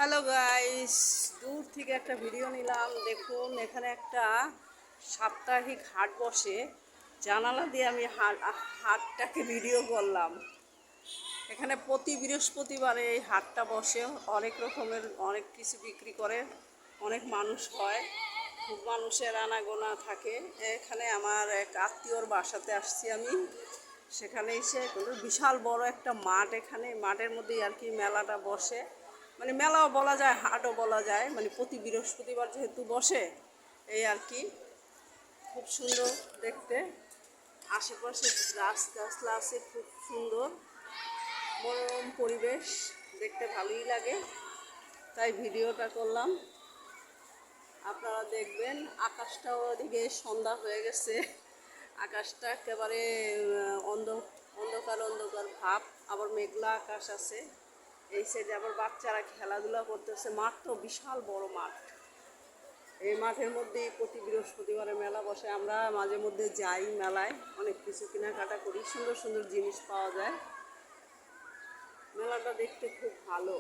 Hello guys, দূর থেকে একটা ভিডিও নিলাম। দেখুন, এখানে একটা সাপ্তাহিক হাট বসে। জানালা দিয়ে আমি হাটটাকে ভিডিও করলাম। এখানে প্রতি বৃহস্পতিবারে এই হাটটা বসে। অনেক রকমের অনেক কিছু বিক্রি করে, অনেক মানুষ হয়, খুব মানুষের আনাগোনা থাকে। এখানে আমার এক আত্মীয়র বাসাতে আসছি আমি। সেখানে এসে বিশাল বড় একটা মাঠ, এখানে মাঠের মধ্যেই আর কি মেলাটা বসে। মানে মেলাও বলা যায়, হাটও বলা যায়, মানে প্রতি বৃহস্পতিবার যেহেতু বসে এই আর কি। খুব সুন্দর দেখতে, আশেপাশে গাছ গাছলা আছে, খুব সুন্দর মনোরম পরিবেশ, দেখতে ভালোই লাগে, তাই ভিডিওটা করলাম। আপনারা দেখবেন। আকাশটাও ওদিকে সন্ধ্যা হয়ে গেছে, আকাশটা একেবারে অন্ধকার অন্ধকার ভাব, আবার মেঘলা আকাশ আছে। এই সাইডে আবার বাচ্চারা খেলাধুলা করতেছে। মাঠ তো বিশাল বড় মাঠ। এই মাঠের মধ্যেই প্রতি বৃহস্পতিবারে মেলা বসে। আমরা মাঝে মধ্যে যাই মেলায়, অনেক কিছু কেনাকাটা করি, সুন্দর সুন্দর জিনিস পাওয়া যায়। মেলাটা দেখতে খুব ভালো।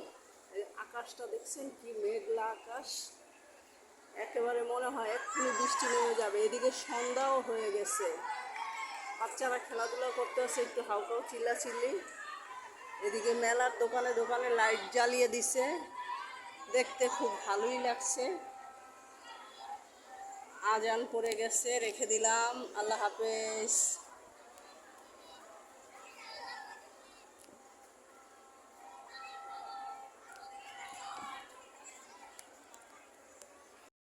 এই আকাশটা দেখছেন কি মেঘলা আকাশ, একেবারে মনে হয় এক্ষুনি বৃষ্টি নেমে যাবে। এদিকে সন্ধ্যাও হয়ে গেছে, বাচ্চারা খেলাধুলা করতেছে, একটু হালকাও চিল্লাচিল্লি। এদিকে মেলার দোকানে দোকানে লাইট জ্বালিয়ে দিছে, দেখতে খুব ভালোই লাগছে। আজান পড়ে গেছে, রেখে দিলাম। আল্লাহ হাফেজ।